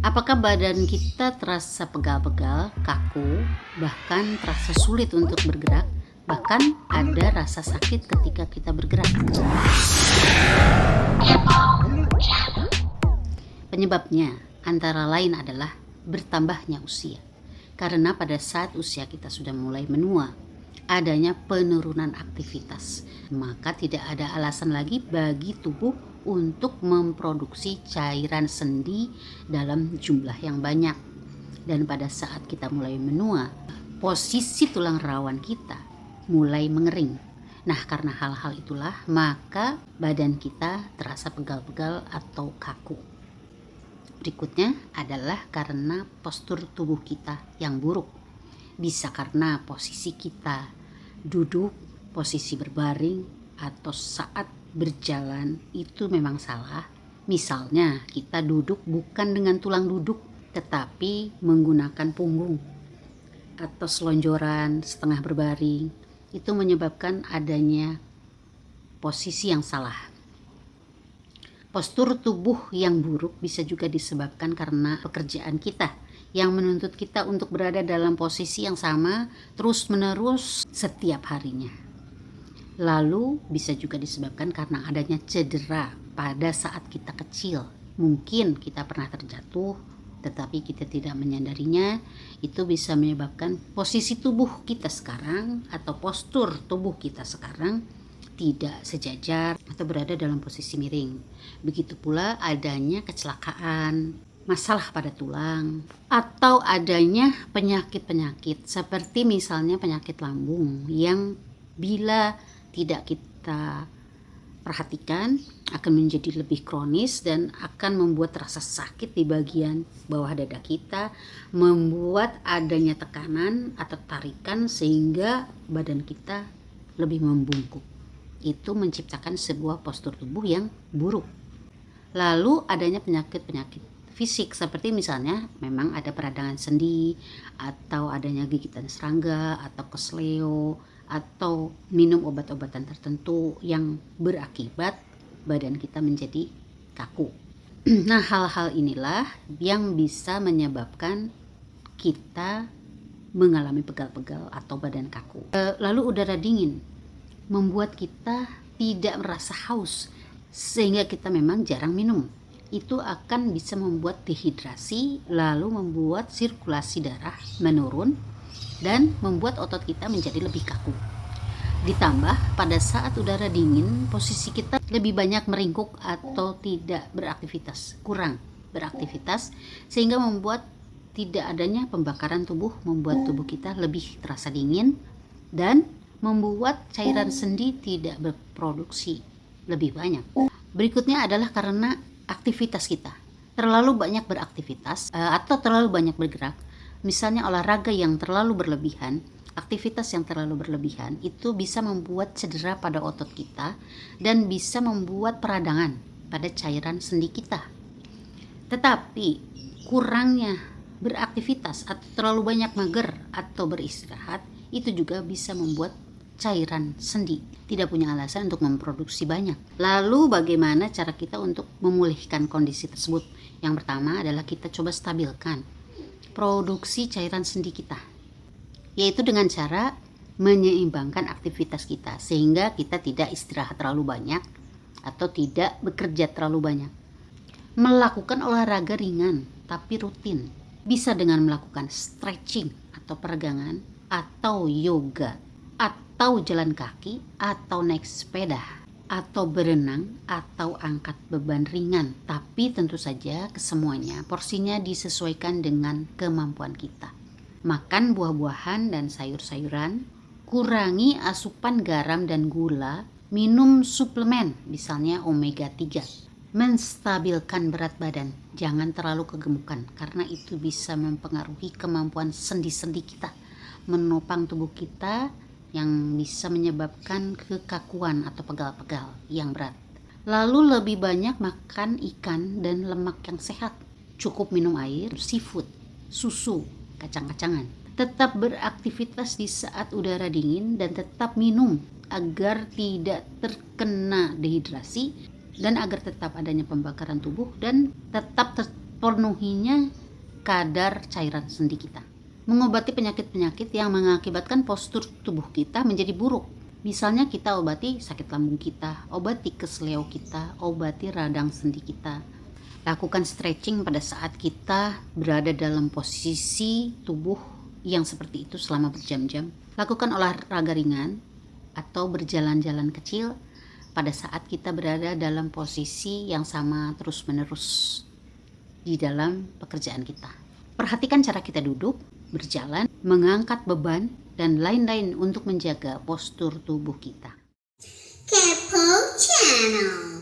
Apakah badan kita terasa pegal-pegal, kaku, bahkan terasa sulit untuk bergerak, bahkan ada rasa sakit ketika kita bergerak? Penyebabnya antara lain adalah bertambahnya usia. Karena pada saat usia kita sudah mulai menua, adanya penurunan aktivitas, maka tidak ada alasan lagi bagi tubuh untuk memproduksi cairan sendi dalam jumlah yang banyak. Dan pada saat kita mulai menua, posisi tulang rawan kita mulai mengering. Nah, karena hal-hal itulah, maka badan kita terasa pegal-pegal atau kaku. Berikutnya adalah karena postur tubuh kita yang buruk. Bisa karena posisi kita duduk, posisi berbaring, atau saat berjalan itu memang salah. Misalnya kita duduk bukan dengan tulang duduk, tetapi menggunakan punggung, atau selonjoran setengah berbaring. Itu menyebabkan adanya posisi yang salah. Postur tubuh yang buruk bisa juga disebabkan karena pekerjaan kita yang menuntut kita untuk berada dalam posisi yang sama terus-menerus setiap harinya. Lalu bisa juga disebabkan karena adanya cedera pada saat kita kecil. Mungkin kita pernah terjatuh tetapi kita tidak menyadarinya. Itu bisa menyebabkan posisi tubuh kita sekarang atau postur tubuh kita sekarang tidak sejajar atau berada dalam posisi miring. Begitu pula adanya kecelakaan, masalah pada tulang, atau adanya penyakit-penyakit seperti misalnya penyakit lambung yang bila tidak kita perhatikan akan menjadi lebih kronis dan akan membuat rasa sakit di bagian bawah dada kita, membuat adanya tekanan atau tarikan sehingga badan kita lebih membungkuk. Itu menciptakan sebuah postur tubuh yang buruk. Lalu adanya penyakit-penyakit fisik seperti misalnya memang ada peradangan sendi, atau adanya gigitan serangga, atau kesleo, atau minum obat-obatan tertentu yang berakibat badan kita menjadi kaku. Nah, hal-hal inilah yang bisa menyebabkan kita mengalami pegal-pegal atau badan kaku. Lalu udara dingin membuat kita tidak merasa haus sehingga kita memang jarang minum. Itu akan bisa membuat dehidrasi, lalu membuat sirkulasi darah menurun dan membuat otot kita menjadi lebih kaku. Ditambah pada saat udara dingin, posisi kita lebih banyak meringkuk atau tidak beraktivitas, kurang beraktivitas, sehingga membuat tidak adanya pembakaran tubuh, membuat tubuh kita lebih terasa dingin dan membuat cairan sendi tidak berproduksi lebih banyak. Berikutnya adalah karena aktivitas kita terlalu banyak beraktivitas atau terlalu banyak bergerak. Misalnya olahraga yang terlalu berlebihan, aktivitas yang terlalu berlebihan itu bisa membuat cedera pada otot kita dan bisa membuat peradangan pada cairan sendi kita. Tetapi kurangnya beraktivitas atau terlalu banyak mager atau beristirahat itu juga bisa membuat cairan sendi tidak punya alasan untuk memproduksi banyak. Lalu bagaimana cara kita untuk memulihkan kondisi tersebut? Yang pertama adalah kita coba stabilkan produksi cairan sendi kita, yaitu dengan cara menyeimbangkan aktivitas kita sehingga kita tidak istirahat terlalu banyak atau tidak bekerja terlalu banyak. Melakukan olahraga ringan tapi rutin, bisa dengan melakukan stretching atau peregangan atau yoga, atau jalan kaki, atau naik sepeda, atau berenang, atau angkat beban ringan. Tapi tentu saja kesemuanya porsinya disesuaikan dengan kemampuan kita. Makan buah-buahan dan sayur-sayuran, kurangi asupan garam dan gula, minum suplemen misalnya omega 3. Menstabilkan berat badan, jangan terlalu kegemukan karena itu bisa mempengaruhi kemampuan sendi-sendi kita, menopang tubuh kita yang bisa menyebabkan kekakuan atau pegal-pegal yang berat. Lalu lebih banyak makan ikan dan lemak yang sehat. Cukup minum air, seafood, susu, kacang-kacangan. Tetap beraktivitas di saat udara dingin dan tetap minum agar tidak terkena dehidrasi dan agar tetap adanya pembakaran tubuh dan tetap sepenuhnya kadar cairan sendi kita. Mengobati penyakit-penyakit yang mengakibatkan postur tubuh kita menjadi buruk. Misalnya kita obati sakit lambung kita, obati kesleo kita, obati radang sendi kita. Lakukan stretching pada saat kita berada dalam posisi tubuh yang seperti itu selama berjam-jam. Lakukan olahraga ringan atau berjalan-jalan kecil pada saat kita berada dalam posisi yang sama terus-menerus di dalam pekerjaan kita. Perhatikan cara kita duduk, berjalan, mengangkat beban, dan lain-lain untuk menjaga postur tubuh kita. Kepo Channel.